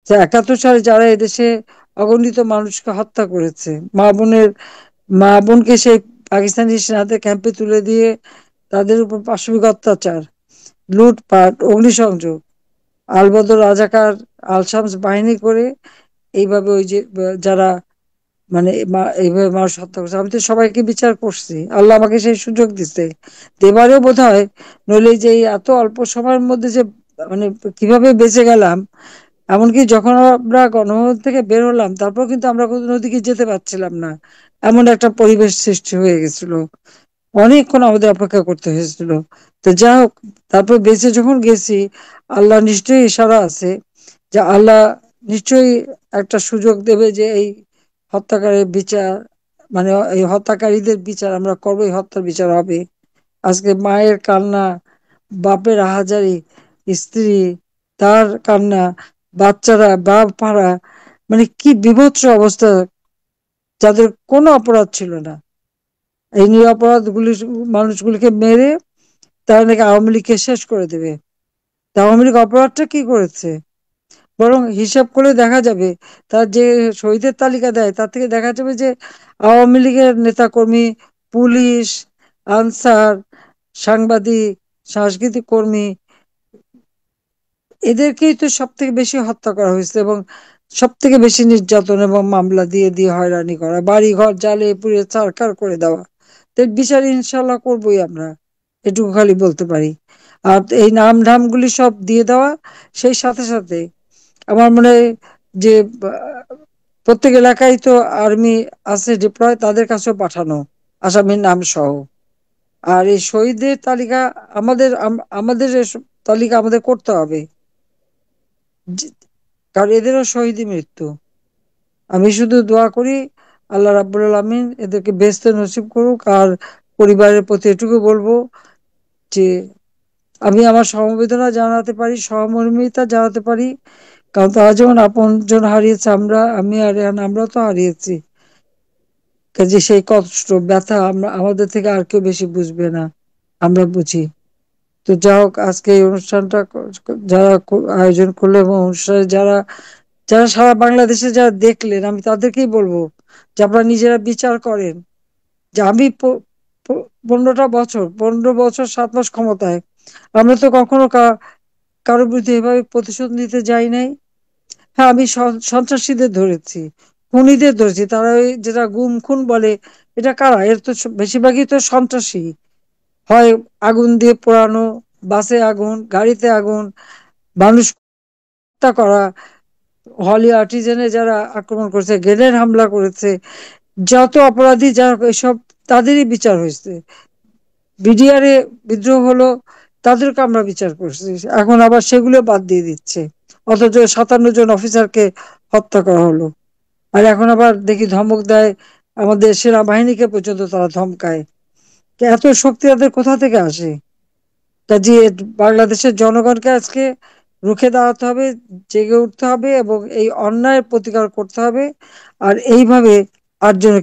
যে 71 সালে যারা এদেশে অগণিত মানুষকে হত্যা করেছে, মা বোনকে সেই পাকিস্তানি সেনাদের ক্যাম্পে তুলে দিয়ে তাদের উপর পাশবিক অত্যাচার, লুটপাট, অগ্নিসংযোগ, আলবদর রাজাকার, আলশামস বাহিনী করে এইভাবে ওই যে যারা মানে এইভাবে মানুষ হত্যা করছে, আমি তো সবাইকে বিচার করছি, আল্লাহ আমাকে সেই সুযোগ দিচ্ছে। এবারেও বোধ হয়, নইলে যে এই এত অল্প সময়ের মধ্যে যে মানে কিভাবে বেঁচে গেলাম। এমনকি যখন আমরা গণভবন থেকে বের হলাম, তারপর কিন্তু আমরা কোনো দিকে যেতে পারছিলাম না, এমন একটা পরিবেশ সৃষ্টি হয়ে গেছিল। অনেকক্ষণ আমাদের অপেক্ষা করতে হয়েছিল। তো যা হোক, তারপর বেঁচে যখন গেছি, আল্লাহ নিশ্চয়ই ইশারা আছে যে আল্লাহ নিশ্চয়ই একটা সুযোগ দেবে যে এই হত্যাকারীর বিচার, মানে এই হত্যাকারীদের বিচার আমরা করবো, এই হত্যার বিচার হবে। আজকে মায়ের কান্না, বাপের আহাজারি, স্ত্রী তার কান্না, বাচ্চারা, বাপ মারা, মানে কি বিভৎস অবস্থা, যাদের কোনো অপরাধ ছিল না। এই নিরপরাধ মানুষগুলিকে মেরে তারা নাকি আওয়ামী লীগকে শেষ করে দেবে। তা আওয়ামী লীগ অপরাধটা কি করেছে? বরং হিসাব করে দেখা যাবে, তার যে শহীদের তালিকা দেয় তার থেকে দেখা যাবে যে আওয়ামী লীগের নেতাকর্মী, পুলিশ, আনসার, সাংবাদিক, সাংস্কৃতিক কর্মী, এদেরকেই তো সব থেকে বেশি হত্যা করা হয়েছে, এবং সব থেকে বেশি নির্যাতন এবং মামলা দিয়ে দিয়ে হয়রানি করা, বাড়ি ঘর জ্বালিয়ে পুড়িয়ে ছারখার করে দেওয়া। তো এর বিচার ইনশাল্লাহ করবোই আমরা, এটুকু খালি বলতে পারি। আর এই নাম ধাম গুলি সব দিয়ে দেওয়া, সেই সাথে সাথে আমার মনে হয় যে প্রত্যেক এলাকায় তো আর্মি আছে ডিপ্লয়, তাদের কাছেও পাঠানো আসামির নাম সহ। আর এই শহীদদের তালিকা আমাদের তালিকা আমাদের করতে হবে, যে- কারণ এদেরও শহীদ মৃত্যু। আমি শুধু দোয়া করি আল্লাহ রাব্বুল আলামিন এদেরকে বেহেশত নসিব করুক। আর পরিবারের প্রতি এটুকু বলবো যে আমি আমার সমবেদনা জানাতে পারি, সহমর্মিতা জানাতে পারি, কারণ তারা যেমন আপনজন হারিয়েছে, আমি আর রেহান আমরা তো হারিয়েছি। কাজে সেই কষ্ট ব্যথা আমাদের থেকে আর কেউ বেশি বুঝবে না, আমরা বুঝি। তো যা হোক, আজকে এই অনুষ্ঠানটা যারা আয়োজন করলো এবং অনুষ্ঠানে যারা যারা সারা বাংলাদেশে যারা দেখলেন, আমি তাদেরকেই বলবো যে আপনারা নিজেরা বিচার করেন। যে আমি 15 বছর 7 মাস ক্ষমতায়, আমরা তো কখনো কারোর বিরুদ্ধে এভাবে প্রতিশোধ নিতে যাই নাই। হ্যাঁ, আমি সন্ত্রাসীদের ধরেছি, খুনিদের ধরেছি, তারা ওই যেটা গুম খুন বলে, এটা কারা? এর তো বেশিরভাগই তো সন্ত্রাসী। হয় আগুন দিয়ে পোড়ানো, বাসে আগুন, গাড়িতে আগুন, মানুষ হত্যা করা, হলি আর্টিজেনে যারা আক্রমণ করেছে, গ্রেনেড হামলা করেছে, যত অপরাধী যারা এসব, তাদেরই বিচার হয়েছে। বিডিআরে বিদ্রোহ হলো, তাদেরকে আমরা বিচার করছি, এখন আবার সেগুলো বাদ দিয়ে দিচ্ছে। অথচ 57 জন অফিসারকে হত্যা করা হলো। আর এখন আবার দেখি ধমক দেয়, আমাদের সেনাবাহিনীকে পর্যন্ত তারা ধমকায়। তো এত শক্তি তাদের কোথা থেকে আসে? কাজে বাংলাদেশের জনগণকে আজকে রুখে দাঁড়াতে হবে, জেগে উঠতে হবে এবং এই অন্যায়ের প্রতিকার করতে হবে। আর এইভাবে আর যেন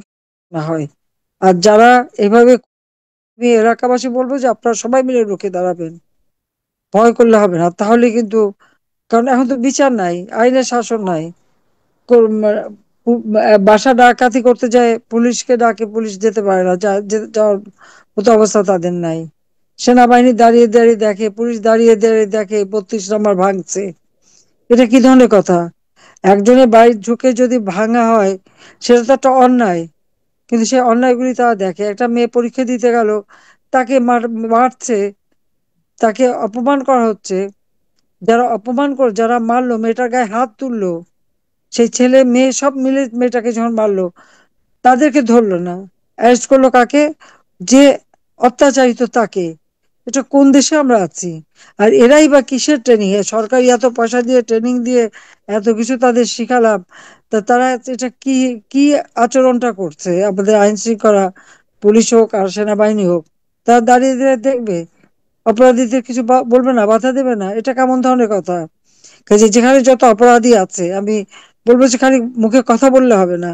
না হয়। আর যারা এভাবে, আমি এলাকাবাসী বলবো যে আপনারা সবাই মিলে রুখে দাঁড়াবেন, ভয় করলে হবে না তাহলে কিন্তু। কারণ এখন তো বিচার নাই, আইনের শাসন নাই। বাসা ডাকাতি করতে যায়, পুলিশকে ডাকে, পুলিশ যেতে পারে না, যাওয়ার মতো অবস্থা তাদের নাই। সেনাবাহিনী দাঁড়িয়ে দাঁড়িয়ে দেখে, পুলিশ দাঁড়িয়ে দাঁড়িয়ে দেখে 32 নম্বর ভাঙছে। এটা কি ধরনের কথা? একজনের বাড়ি ঢুকে যদি ভাঙা হয়, সেটা তো একটা অন্যায়। কিন্তু সেই অন্যায়গুলি তারা দেখে। একটা মেয়ে পরীক্ষা দিতে গেল, তাকে মারছে, তাকে অপমান করা হচ্ছে। যারা মারলো, মেয়েটার গায়ে হাত তুললো, সেই ছেলে মেয়ে সব মিলে মেয়েটাকে যখন মারলো, তাদেরকে ধরলো না, অ্যারেস্ট করলো কাকে? যে অত্যাচারিত তাকে। এটা কোন দেশে আমরা আছি? আর এরাই বা কিসের ট্রেনিং? সরকারি এত পয়সা দিয়ে ট্রেনিং দিয়ে এত কিছু তাদের শিখালাম, তা তারা এটা কি কি আচরণটা করছে? আমাদের আইন শৃঙ্খলা, পুলিশ হোক আর সেনাবাহিনী হোক, তারা দাঁড়িয়ে দাঁড়িয়ে দেখবে, অপরাধীদের কিছু বলবে না, বাধা দেবে না? এটা কেমন ধরনের কথা? কাজে যেখানে যত অপরাধী আছে, আমি বলবো যে খালি মুখে কথা বললে হবে না,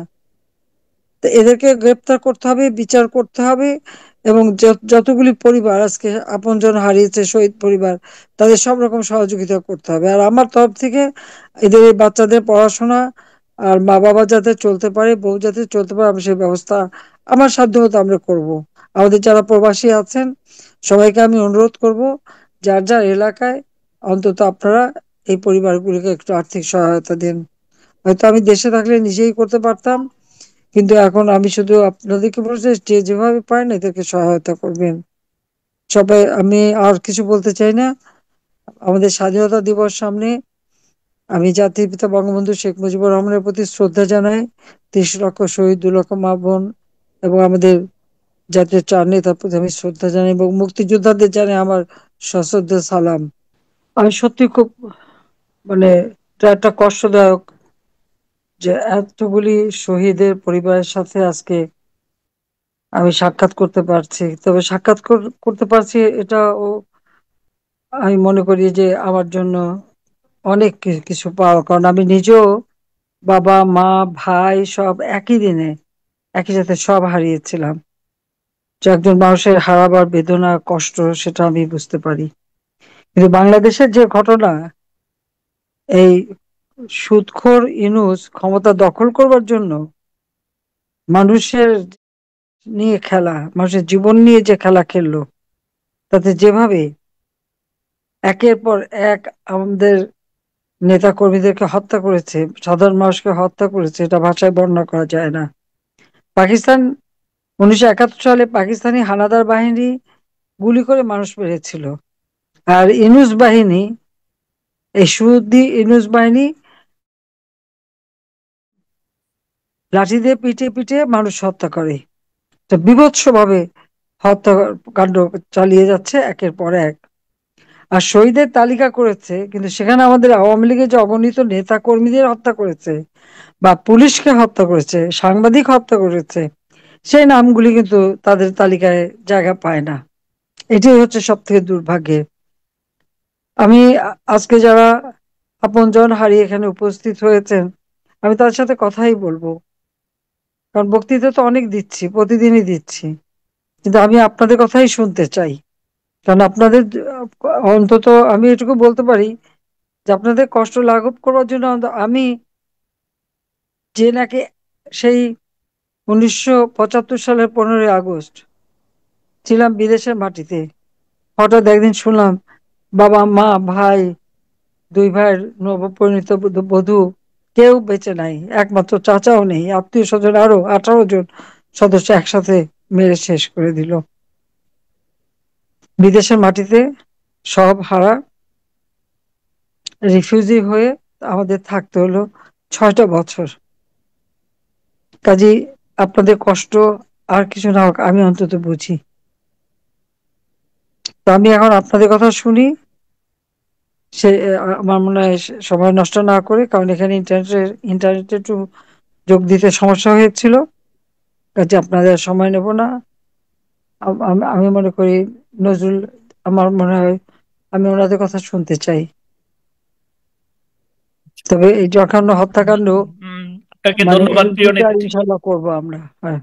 তো এদেরকে গ্রেপ্তার করতে হবে, বিচার করতে হবে, এবং যতগুলি পরিবার আজকে আপনজন হারিয়েছে, শহীদ পরিবার, তাদের সব রকম সহযোগিতা করতে হবে। আর আমার তরফ থেকে এদের এই বাচ্চাদের পড়াশোনা আর মা বাবা যাতে চলতে পারে, বউ যাতে চলতে পারে, আমি সেই ব্যবস্থা আমার সাধ্য মতো আমরা করব। আমাদের যারা প্রবাসী আছেন সবাইকে আমি অনুরোধ করব, যার যার এলাকায় অন্তত আপনারা এই পরিবারগুলিকে একটু আর্থিক সহায়তা দিন। হয়তো আমি দেশে থাকলে নিজেই করতে পারতাম, কিন্তু এখন আমি শুধু আপনাদেরকে বলছি যে যেভাবে পারেন এদেরকে সহায়তা করবেন সবাই। আমি আর কিছু বলতে চাই না। আমাদের স্বাধীনতা দিবস সামনে, আমি জাতির পিতা বঙ্গবন্ধু শেখ মুজিবুর রহমানের প্রতি শ্রদ্ধা জানাই। 30 লক্ষ শহীদ, 2 লক্ষ মা বোন এবং আমাদের জাতীয় চার নেতার প্রতি আমি শ্রদ্ধা জানাই, এবং মুক্তিযোদ্ধাদের জানাই আমার সশ্রদ্ধ সালাম। আমি সত্যি খুব, মানে, এটা একটা কষ্টদায়ক যে এতগুলি শহীদের পরিবারের সাথে আজকে আমি সাক্ষাৎ করতে পারছি। তবে সাক্ষাৎ করতে পারছি, এটা ও আমি মনে করি যে আমার জন্য অনেক কিছু পাওয়া, কারণ আমি নিজেও বাবা মা ভাই সব একই দিনে একই সাথে সব হারিয়েছিলাম। যে একজন মানুষের হারাবার বেদনা কষ্ট সেটা আমি বুঝতে পারি। কিন্তু বাংলাদেশের যে ঘটনা, এই সুদখোর ইনুস ক্ষমতা দখল করবার জন্য মানুষের নিয়ে খেলা, মানুষের জীবন নিয়ে যে খেলা খেললো, তাতে যেভাবে একের পর এক আমাদের নেতা কর্মীদেরকে হত্যা করেছে, সাধারণ মানুষকে হত্যা করেছে, এটা ভাষায় বর্ণনা করা যায় না। পাকিস্তান 1971 সালে পাকিস্তানি হানাদার বাহিনী গুলি করে মানুষ মেরেছিল, আর ইনুস বাহিনী, এই সুদ্দি ইনুস বাহিনী লাঠি দিয়ে পিটিয়ে পিটিয়ে মানুষ হত্যা করে। তো বীভৎস ভাবে হত্যাকাণ্ড চালিয়ে যাচ্ছে একের পর এক। আর শহীদের তালিকা করেছে, কিন্তু সেখানে আমাদের আওয়ামী লীগের যে অগণিত নেতা কর্মীদের হত্যা করেছে, বা পুলিশকে হত্যা করেছে, সাংবাদিক হত্যা করেছে, সেই নামগুলি কিন্তু তাদের তালিকায় জায়গা পায় না। এটাই হচ্ছে সব থেকে দুর্ভাগ্যের। আমি আজকে যারা আপনজন হারিয়ে এখানে উপস্থিত হয়েছেন, আমি তার সাথে কথাই বলবো, কারণ বক্তৃতা তো অনেক দিচ্ছি, প্রতিদিনই দিচ্ছি, কিন্তু আমি আপনাদের কথাই শুনতে চাই। কারণ আপনাদের অন্তত আমি এটুকু বলতে পারি যে আপনাদের কষ্ট লাঘব করবার জন্য আমি, যে নাকি সেই 1975 সালের 15ই আগস্ট ছিলাম বিদেশের মাটিতে, হঠাৎ একদিন শুনলাম বাবা মা ভাই, দুই ভাইয়ের নবপরিণীত বধূ কেউ বেঁচে নাই, একমাত্র চাচাও নেই, আত্মীয় স্বজন আরো 18 জন সদস্য একসাথে মেরে শেষ করে দিল। বিদেশের মাটিতে সব হারা, রিফিউজি হয়ে আমাদের থাকতে হলো 6টা বছর। কাজী আপনাদের কষ্ট আর কিছু না হোক, আমি অন্তত বুঝি। তো আমি এখন আপনাদের কথা শুনি, সে আমার মনে হয় সময় নষ্ট না করে, কারণ এখানে ইন্টারনেটে একটু যোগ দিতে সমস্যা হয়েছিল, কাজে আপনাদের সময় নেব না। আমি মনে করি নজরুল, আমার মনে হয় আমি ওনাদের কথা শুনতে চাই। তবে এই জঘন্য হত্যাকাণ্ড, উম, আপনাকে মানে ধন্যবাদ এর প্রিয় বিচার নেত্রী। ইনশাল্লাহ করবো আমরা। হ্যাঁ।